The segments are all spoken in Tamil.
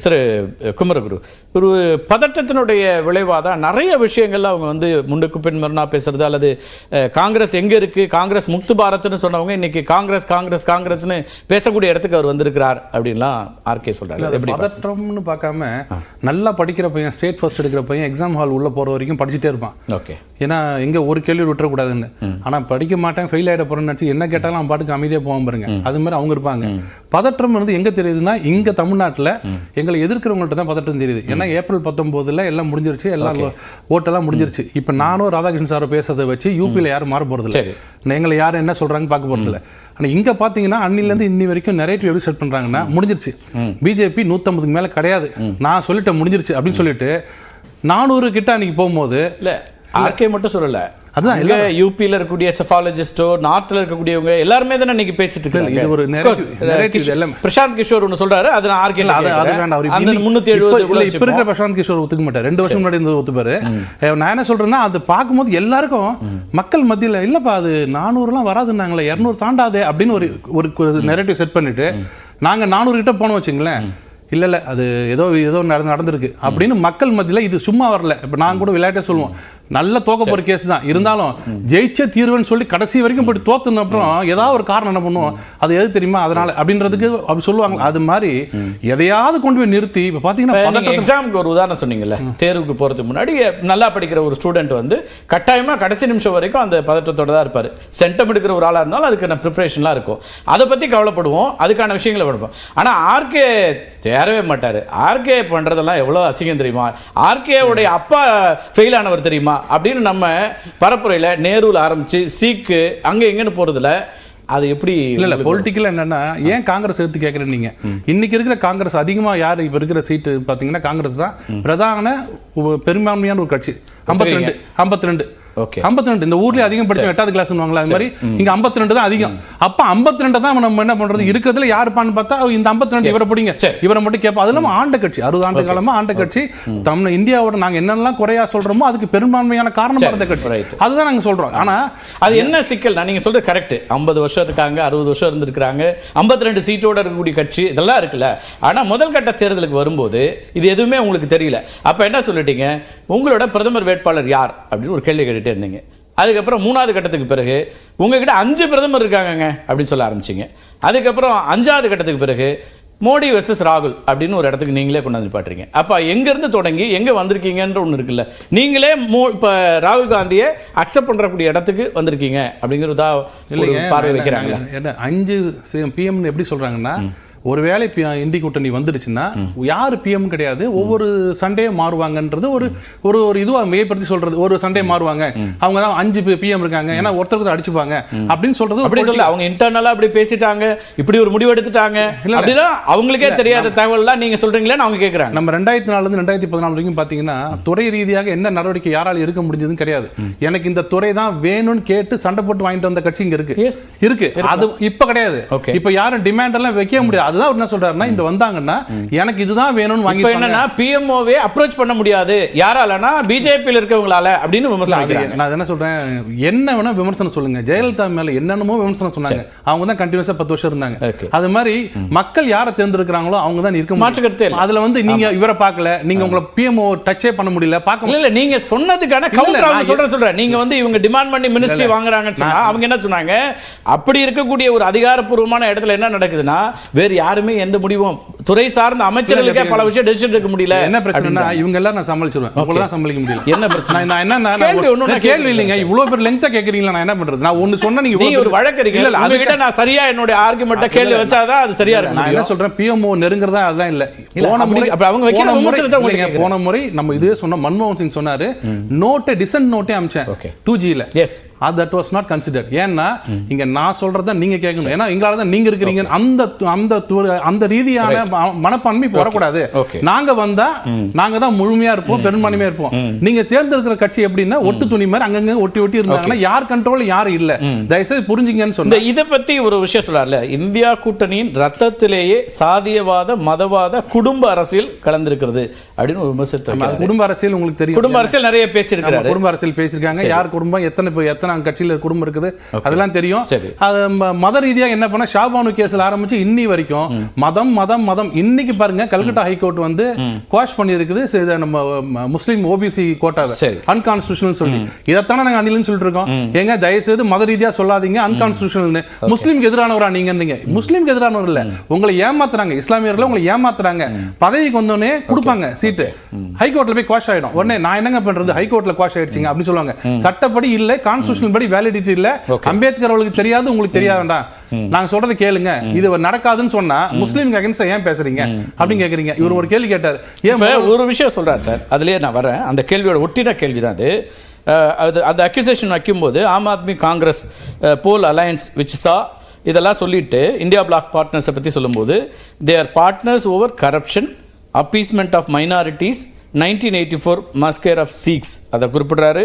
திரு குமரகுரு, ஒரு பதட்டத்தினுடைய விளைவாக தான் நிறைய விஷயங்கள்ல அவங்க வந்து முன்னுக்கு பின்மரணா பேசுறது, அல்லது காங்கிரஸ் எங்க இருக்கு, காங்கிரஸ் முக்து பாரத்னு சொன்னவங்க இன்னைக்கு காங்கிரஸ் காங்கிரஸ் காங்கிரஸ்னு பேசக்கூடிய இடத்துக்கு அவர் வந்திருக்கிறார் அப்படின்லாம் ஆர்கே சொல்றாரு. பதற்றம்னு பார்க்காம நல்லா படிக்கிற பையன், ஸ்டேட் ஃபர்ஸ்ட் எடுக்கிற பையன் எக்ஸாம் ஹால் உள்ள போற வரைக்கும் படிச்சுட்டே இருப்பான். ஓகே, ஏன்னா எங்க ஒரு கேள்வி விட்டுறக்கூடாதுன்னு. ஆனா படிக்க மாட்டேன், ஃபெயில் ஆகிட போறேன்னு நினச்சி என்ன கேட்டாலும் அவன் பாட்டுக்கு அமைதியாக போவான் பாருங்க. அது மாதிரி அவங்க இருப்பாங்க. பதற்றம் வந்து எங்க தெரியுதுன்னா, இங்க தமிழ்நாட்டில் எங்களை எதிர்க்கிறவங்கள்ட்ட தான் பதட்டம் தெரியுது. ஏன்னா ஏப்ரல் 19 எல்லாம் முடிஞ்சிருச்சு, எல்லாம் ஓட்டெல்லாம் முடிஞ்சிருச்சு. இப்போ நானும் ராதாகிருஷ்ணன் சாரை பேசுறதை வச்சு யூபியில் யாரும் மாற போறது இல்லை, எங்களை யாரும் என்ன சொல்றாங்க பார்க்க போறது இல்லை. ஆனால் இங்கே பார்த்தீங்கன்னா அன்னிலேருந்து இன்னி வரைக்கும் நரேட்டிவ் எப்படி செட் பண்ணுறாங்கன்னா, முடிஞ்சிருச்சு பிஜேபி 150க்கு மேலே கிடையாது, நான் சொல்லிட்டேன் முடிஞ்சிருச்சு அப்படின்னு சொல்லிட்டு 400 கிட்ட அன்னைக்கு போகும்போது இல்லை ஆர்கே மட்டும் சொல்லல, அதுதான் யூபியில் இருக்கக்கூடிய செஃபாலஜிஸ்டோ, நார்த்ல இருக்கக்கூடியவங்க எல்லாருமே தானே இன்னைக்கு பேசிட்டு இருக்காங்க. இது ஒரு நரேட்டிவ். பிரசாந்த் கிஷோர் ஒன்று சொல்றாரு, அது நான் ஆர்கே அது வேண்டாம். அவர் 370 இப்ப இருக்கிற பிரசாந்த் கிஷோர் ஒத்துக்க மாட்டார். 2 வருஷம் முன்னாடி இருந்து ஒத்துப்பாரு. நான் என்ன சொல்றேன்னா, அது பார்க்கும்போது எல்லாருக்கும் மக்கள் மத்தியில் இல்லப்பா அது 400 வராதுன்னாங்களே, 200 தாண்டாதே அப்படின்னு ஒரு நரேட்டிவ் செட் பண்ணிட்டு நாங்க 400 கிட்ட போனோம் வச்சுங்களேன். இல்லை அது ஏதோ நடந்திருக்கு அப்படின்னு மக்கள் மத்தியில் இது சும்மா வரல. இப்போ நான் கூட விளையாட்டே சொல்லுவோம், நல்ல தோக்க போற கேஸ் தான் இருந்தாலும் ஜெயிச்ச தீர்வுன்னு சொல்லி கடைசி வரைக்கும் போய் தோத்துன அப்புறம் ஏதாவது ஒரு காரணம் என்ன பண்ணுவோம், அது எது தெரியுமா அதனால அப்படின்றதுக்கு அப்படி சொல்லுவாங்க. அது மாதிரி எதையாவது கொண்டு போய் நிறுத்தி இப்போ பார்த்தீங்கன்னா எக்ஸாமுக்கு ஒரு உதாரணம் சொன்னீங்கல்ல, தேர்வுக்கு போறதுக்கு முன்னாடி நல்லா படிக்கிற ஒரு ஸ்டூடெண்ட் வந்து கட்டாயமா கடைசி நிமிஷம் வரைக்கும் அந்த பதற்றத்தோட தான் இருப்பாரு. சென்டம் எடுக்கிற ஒரு ஆளா இருந்தாலும் அதுக்கான ப்ரிப்பரேஷன்லாம் இருக்கும். அதை பத்தி கவலைப்படுவோம், அதுக்கான விஷயங்களை படிப்போம். ஆனா ஆர்கே தேரவே மாட்டாரு. ஆர்கே பண்றதெல்லாம் எவ்வளவு அசிங்கம் தெரியுமா, ஆர்கே உடைய அப்பா ஃபெயில் ஆனவர் தெரியுமா அப்படின்னு நம்ம பரப்புரையில் நேருவில் ஆரம்பிச்சு சீக்கு அங்கே எங்கன்னு போறதுல அது எப்படி இல்லை பொலிட்டிக்கல் என்னன்னா, ஏன் காங்கிரஸ் எடுத்து கேட்குறேன் நீங்க. இன்னைக்கு இருக்கிற காங்கிரஸ் அதிகமாக யார் இப்போ இருக்கிற சீட்டு பார்த்தீங்கன்னா காங்கிரஸ் தான் பிரதான பெரும்பான்மையான ஒரு கட்சி. 52 52 இந்த ஊர்ல அதிகம் படிச்ச 8வது கிளாஸ் அது மாதிரி இங்க 52 தான் அதிகம். அப்ப 52 தான் நம்ம என்ன பண்றது, இருக்கிறதுல யாருப்பான்னு பார்த்தா இந்த 52 இவரை பிடிங்க, இவரை மட்டும் கேட்போம். அது இல்லாம ஆண்ட கட்சி 60 ஆண்டு காலமா ஆண்ட கட்சி. நம்ம இந்தியாவோட நாங்க என்னெல்லாம் குறையா சொல்றோமோ அதுக்கு பெரும்பான்மையான காரணம் அந்த கட்சி. அதுதான் நாங்க சொல்றோம். ஆனா அது என்ன சிக்கல், நீங்க சொல்றது கரெக்ட். 50 வருஷம் இருக்காங்க, 60 வருஷம் இருந்திருக்காங்க, 52 சீட்டோட இருக்கக்கூடிய கட்சி இதெல்லாம் இருக்குல்ல. ஆனா முதல் கட்ட தேர்தலுக்கு வரும்போது இது எதுவுமே உங்களுக்கு தெரியல. அப்ப என்ன சொல்லிட்டீங்க, உங்களோட பிரதமர் வேட்பாளர் யார் அப்படின்னு ஒரு கேள்வி கேட்டுட்டே இருந்தீங்க. அதுக்கப்புறம் 3வது கட்டத்துக்கு பிறகு உங்ககிட்ட 5 பிரதமர் இருக்காங்க அப்படின்னு சொல்ல ஆரம்பிச்சிங்க. அதுக்கப்புறம் 5வது கட்டத்துக்கு பிறகு மோடி வெர்சஸ் ராகுல் அப்படின்னு ஒரு இடத்துக்கு நீங்களே கொண்டு வந்து பாட்டுறீங்க. அப்போ எங்கேருந்து தொடங்கி எங்கே வந்திருக்கீங்கன்ற ஒன்று இருக்குல்ல, நீங்களே இப்போ ராகுல் காந்தியை அக்செப்ட் பண்ணுறக்கூடிய இடத்துக்கு வந்திருக்கீங்க அப்படிங்கிறதா பார்வை வைக்கிறாங்களா? 5 PM எப்படி சொல்கிறாங்கன்னா, ஒருவேளை இந்தி கூட்டணி வந்துடுச்சுன்னா யாரு பிஎம் கிடையாது, ஒவ்வொரு சண்டே மாறுவாங்கன்றது ஒரு இதுவா மிகைப்படுத்தி சொல்றது. ஒரு சண்டே மாறுவாங்க, அவங்க தான் 5 PM இருக்காங்க, ஏன்னா ஒருத்தருக்கு அடிச்சுப்பாங்க அப்படின்னு சொல்றது. அப்படி சொல்ல அவங்க இன்டர்னலா அப்படி பேசிட்டாங்க, இப்படி ஒரு முடிவு எடுத்துட்டாங்க அப்படிலாம் அவங்களுக்கே தெரியாத தகவல்லாம் நீங்க சொல்றீங்களேன்னு அவங்க கேட்கறாங்க. நம்ம 2004 இருந்து 2014 வரைக்கும் பாத்தீங்கன்னா துறை ரீதியாக என்ன நடவடிக்கை யாரால எடுக்க முடிஞ்சதுன்னு கிடையாது. எனக்கு இந்த துறை தான் வேணும்னு கேட்டு சண்டை போட்டு வாங்கிட்டு வந்த கட்சி இங்க இருக்கு. அது இப்ப கிடையாது. இப்ப யாரும் டிமாண்ட் எல்லாம் வைக்க முடியாது. அதுதான் என்ன சொல்றாருன்னா, இந்த வந்தாங்கன்னா எனக்கு இதுதான் வேணும்னு வாங்கி என்னன்னா பிஎம்ஓவே அப்ரோச் பண்ண முடியாது யாராலனா பிஜேபியில் இருக்கவங்களால அப்படின்னு விமர்சனம். நான் என்ன சொல்றேன், என்ன வேணா விமர்சனம் சொல்லுங்க. ஜெயலலிதா மேல என்னென்னமோ விமர்சனம் சொன்னாங்க, அவங்க தான் கண்டினியூஸா 10 வருஷம் இருந்தாங்க. அது மாதிரி மக்கள் யாரை தேர்ந்தெடுக்கிறாங்களோ அவங்க தான் இருக்க மாட்டேங்கிறது. அதுல வந்து நீங்க இவரை பார்க்கல, நீங்க உங்களை பிஎம்ஓ டச்சே பண்ண முடியல, பார்க்க இல்ல. நீங்க சொன்னதுக்கான கவுண்டர் அவங்க சொல்றேன். நீங்க வந்து இவங்க டிமாண்ட் பண்ணி மினிஸ்ட்ரி வாங்குறாங்கன்னு சொன்னா அவங்க என்ன சொன்னாங்க, அப்படி இருக்கக்கூடிய ஒரு அதிகாரப்பூர்வமான இடத்துல என்ன நடக்குதுன்னா, வேற யாருமே எந்த முடிவும் துறை சார்ந்த அமைச்சர்களுக்கே பல விஷயம் டெசிஷன் எடுக்க முடியல. என்ன பிரச்சனைனா, இவங்க எல்லாம் நான் சமாளிச்சிருவேன், உங்களை தான் சமாளிக்க முடியல. என்ன பிரச்சனை, நான் என்ன கேள்வி இல்லைங்க, இவ்வளவு பேர் லெங்தா கேக்குறீங்களா, நான் என்ன பண்றது? நான் ஒன்னு சொன்னா நீங்க ஒரு வழக்கறிஞர் இல்ல, அதுகிட்ட நான் சரியா என்னோட ஆர்குமெண்ட்ட கேள்வி வச்சாதான் அது சரியா இருக்கும். நான் என்ன சொல்றேன், பிஎம்ஓ நெருங்கறதா அதெல்லாம் இல்ல. போன முறை நம்ம இதுவே சொன்ன மன்மோகன் சிங் சொன்னாரு, நோட்டை டிசன்ட் நோட்டே அமிச்சேன் 2G ல. Yes, that was not considered. ஏன்னா இங்க நான் சொல்றத நீங்க கேட்கணும், ஏன்னா எங்களால தான் நீங்க இருக்கீங்க. அந்த ரீதியான மனப்பான்மை வரக்கூடாது. நாங்க வந்தா நாங்க தான் முழுமையா இருப்போம், பெரும்பான்மையா இருப்போம். நீங்க தேர்ந்தெடுக்கிற கட்சி எப்படின்னா ஒட்டு துணி மாதிரி அங்கங்க ஒட்டி இருந்தாங்கன்னா யார் கண்ட்ரோல் யாரும் இல்ல. தயவுசெய்து புரிஞ்சுங்கன்னு சொன்ன. இதை பத்தி ஒரு விஷயம் சொல்றாருல, இந்தியா கூட்டணியின் ரத்தத்திலேயே சாதியவாத மதவாத குடும்ப அரசியல் கலந்திருக்கிறது அப்படின்னு ஒரு விமர்சனம். குடும்ப அரசியல் உங்களுக்கு தெரியும், குடும்ப அரசியல் நிறைய பேசியிருக்காங்க. குடும்ப அரசியல் பேசியிருக்காங்க, யார் குடும்பம் எத்தனை எத்தனை கட்சியில் குடும்பம் இருக்குது அதெல்லாம் தெரியும். சரி. அது மத ரீதியாக என்ன பண்ண ஷாபானு கேஸ்ல ஆரம்பிச்சு இன்னி வரைக்கும் மதம் மதம் மதம். இன்னைக்கு பாருங்க கல்கட்டா ஹைகோர்ட் வந்து குவாஷ் பண்ணியிருக்குது நம்ம முஸ்லீம் ஓபிசி கோட்டாவை அன்கான்ஸ்டிடியூஷனல் சொல்லி. இதைத்தானே நாங்கள் அணிலன்னு சொல்லிட்டு இருக்கோம். ஏங்க தயவுசெய்து மத ரீதியா சொல்லாதீங்க அன்கான்ஸ்டிடியூஷனல். முஸ்லீம்க்கு எதிரானவரா நீங்க? முஸ்லீம்க்கு எதிரானவர் இல்ல, உங்களை ஏமாத்துறாங்க, இஸ்லாமியர்கள் உங்களை ஏமாத்துறாங்க. பதவிக்கு வந்தோடனே கொடுப்பாங்க சீட்டு, ஹைகோர்ட்ல போய் குவாஷ் ஆயிடும். உடனே நான் என்னங்க பண்றது, ஹைகோர்ட்ல குவாஷ் ஆயிடுச்சுங்க அப்படின்னு சொல்லுவாங்க. சட்டப்படி இல்ல, கான்ஸ்டிடியூஷனல் படி வேலிடிட்டி இல்ல. அம்பேத்கர் அவர்களுக்கு தெரியாது, உங்களுக்கு தெரியாதுடா. நாங்க சொல்றது கேளுங்க, இது நடக்காதுன்னு சொன்னா முஸ்லீம்க்கு அகைன்ஸ்டா ஏன் பேசுறீங்க அப்படின்னு கேக்குறீங்க. இவர் ஒரு கேள்வி கேட்டார். ஏன் ஒரு விஷயம் சொல்றாரு சார், அதுலயே நான் வரேன். அந்த கேள்வியோட ஒட்டின கேள்விதான் அது. அந்த அக்யூசேஷன் வைக்கும்போது ஆம் ஆத்மி காங்கிரஸ் போல் அலையன்ஸ் விச் சா இதெல்லாம் சொல்லிட்டு இந்தியா பிளாக் பார்ட்னர்ஸை பற்றி சொல்லும்போது they are partners over corruption, appeasement of minorities, 1984 massacre of Sikhs அதை குறிப்பிடுறாரு.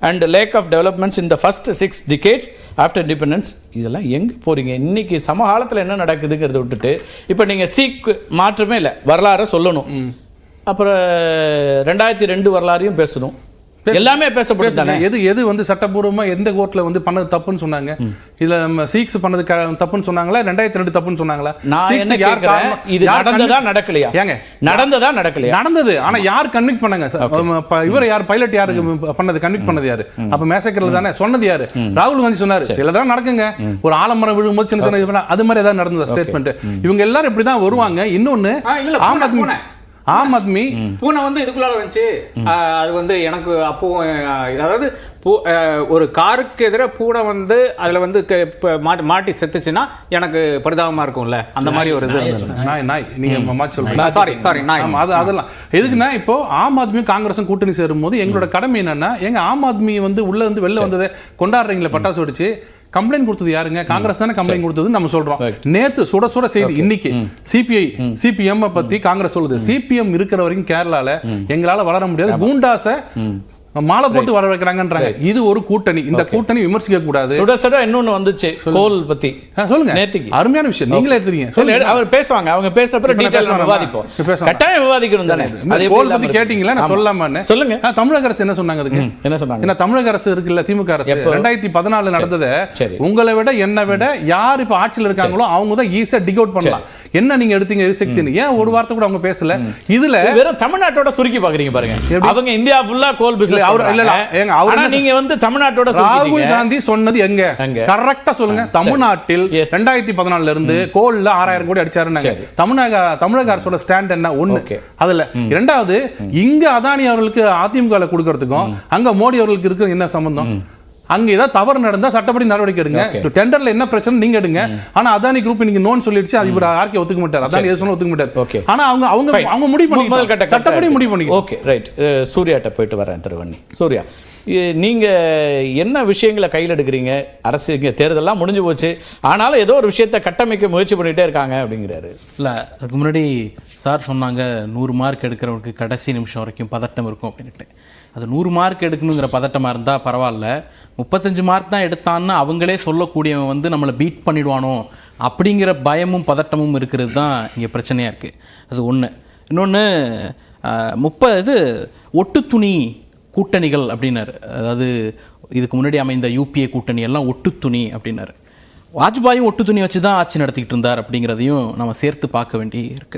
And lack of developments in the first 6 decades after independence. இதெல்லாம் எங்கே போகிறீங்க? இன்னைக்கு சமகாலத்தில் என்ன நடக்குதுங்கிறத விட்டுட்டு இப்போ நீங்கள் சீக் மாற்றமே இல்லை, வரலாறை சொல்லணும். அப்புறம் 2002 வரலாறையும் பேசணும். எல்லாமே பேசப்படுது. எது வந்து சட்டப்பூர்வமா எந்த கோர்ட்ல வந்து பண்ணது தப்புன்னு சொன்னாங்க? இதுல நம்ம சீக்ஸ் பண்ணது தப்புன்னு சொன்னாங்களா, 2002 தப்புன்னு சொன்னாங்களா? நான் என்ன கேக்குறேன், இது நடந்ததா நடக்கலையா? ஏங்க நடந்ததா நடக்கலையா? நடந்தது. ஆனா யார் கன்விக்ட் பண்ணாங்க? இவர் யார், பைலட் யாருக்கு பண்ணது, கன்விக்ட் பண்ணது யாரு? அப்ப மேசக்கர்ல தானே சொன்னது யாரு? ராகுல் காந்தி சொன்னாரு. சிலதான் நடக்குங்க, ஒரு ஆலமரம் விழும்போது சின்ன சின்ன அது மாதிரி ஏதாவது நடந்தது ஸ்டேட்மெண்ட். இவங்க எல்லாரும் இப்படிதான் வருவாங்க. இன்னொன்னு ஆம் ஆத்மி பூனை வந்து இதுக்குள்ளார வந்துச்சு. அது வந்து எனக்கு அப்போ அதாவது ஒரு காருக்கு எதிராக பூனை வந்து அதுல வந்து மாட்டி செத்துச்சுன்னா எனக்கு பரிதாபமா இருக்கும்ல, அந்த மாதிரி ஒரு இது. நாய் நீங்க சாரி நாய் அதெல்லாம் எதுக்குன்னா, இப்போ ஆம் ஆத்மி காங்கிரஸும் கூட்டணி சேரும் போது எங்களோட கடமை என்னன்னா, எங்க ஆம் ஆத்மி வந்து உள்ள வந்து வெளில வந்ததை கொண்டாடுறீங்களா, பட்டாசு வெடிச்சு. கம்ப்ளைண்ட் கொடுத்தது யாருங்க? காங்கிரஸ் தானே கம்ப்ளைண்ட் கொடுத்தது நம்ம சொல்றோம். நேத்து சுட சுட செய்தி இன்னைக்கு சிபிஐ சிபிஎம் பத்தி காங்கிரஸ் சொல்லுது. சிபிஎம் இருக்கிற வரைக்கும் கேரளால எங்களால வளர முடியாது, கூண்டாச மாலை போட்டு வர வைக்கிறாங்கன்றாங்க. இது ஒரு கூட்டணி, இந்த கூட்டணி விமர்சிக்க கூடாது. சுட சுட இன்னொன்னு வந்துச்சு கோல் பத்தி சொல்லுங்க. நேத்திக்கு அருமையான விஷயம், நீங்களே எடுத்துறீங்க. சொல்லுங்க, அவர் பேசுவாங்க, அவங்க பேசுறப்ப டீடைலா விவாதிப்போம். கட்டாயம் விவாதிக்கணும் தானே. அதே கோல் பத்தி கேட்டிங்களா, நான் சொல்லலாமான்னு சொல்லுங்க. தமிழக அரசு என்ன சொன்னாங்க அதுக்கு? என்ன சொன்னாங்க? ஏன்னா தமிழக அரசு இருக்குல்ல, திமுக அரசு 2014 நடந்தது. உங்களை விட என்னை விட யார் இப்ப ஆட்சியில் இருக்காங்களோ அவங்க தான் ஈஸியா டிக் அவுட் பண்ணலாம். என்ன நீங்க எடுத்தீங்க எரிசக்தின்னு, ஏன் ஒரு வார்த்தை கூட அவங்க பேசல? இதுல வெறும் தமிழ்நாட்டோட சுருக்கி பாக்குறீங்க பாருங்க. அவங்க இந்தியா ஃபுல்லா கோல் பிசினஸ். நீங்க வந்து தமிழ்நாட்டோட ராகுல் காந்தி சொன்னது எங்க கரெக்டா சொல்லுங்க. தமிழ்நாட்டில் 2014 இருந்து கோல்ல 6000 கோடி அடிச்சாரு. தமிழக அரசோட ஸ்டாண்ட் என்ன? ஒண்ணு. அதுல இரண்டாவது, இங்க அதானி அவர்களுக்கு அதிமுக கொடுக்கறதுக்கும் அங்க மோடி அவர்களுக்கு இருக்கு என்ன சம்பந்தம்? அங்க ஏதாவது தவறு நடந்தா சட்டப்படி நடவடிக்கை எடுங்க. டெண்டர்ல என்ன பிரச்சனை நீங்க எடுங்க. ஆனா அதானி குரூப் நீங்க நோன் சொல்லிடுச்சு, அது இவர் ஆர்கே ஒத்துக்க மாட்டார், அதானி எது சொன்னா ஒத்துக்க மாட்டார். ஆனா அவங்க முடிவு பண்ணி முதல் கட்ட சட்டப்படி முடிவு பண்ணி. Okay right. சூர்யாட்ட போயிட்டு வரேன். திருவண்ணி சூர்யா, நீங்க என்ன விஷயங்களை கையில் எடுக்கிறீங்க? அரசு இங்கே தேர்தலாம் முடிஞ்சு போச்சு, ஆனாலும் ஏதோ ஒரு விஷயத்தை கட்டமைக்க முயற்சி பண்ணிட்டே இருக்காங்க அப்படிங்கிறாரு. இல்லை, அதுக்கு முன்னாடி சார் சொன்னாங்க 100 மார்க் எடுக்கிறவனுக்கு கடைசி நிமிஷம் வரைக்கும் பதட்டம் இருக்கும் அப்படின்ட்டு. அது 100 மார்க் எடுக்கணுங்கிற பதட்டமாக இருந்தால் பரவாயில்ல, 35 மார்க் தான் எடுத்தான்னு அவங்களே சொல்லக்கூடியவன் வந்து நம்மளை பீட் பண்ணிடுவானோ அப்படிங்கிற பயமும் பதட்டமும் இருக்கிறது தான் இங்கே பிரச்சனையாக இருக்குது. அது ஒன்று. இன்னொன்று, ஒட்டு துணி கூட்டணிகள் அப்படின்னாரு. அதாவது இதுக்கு முன்னாடி அமைந்த யூபிஏ கூட்டணி எல்லாம் ஒட்டு துணி அப்படின்னாரு. வாஜ்பாயும் ஒட்டு துணி வச்சு தான் ஆட்சி நடத்திக்கிட்டு இருந்தார் அப்படிங்கிறதையும் நம்ம சேர்த்து பார்க்க வேண்டி இருக்குது.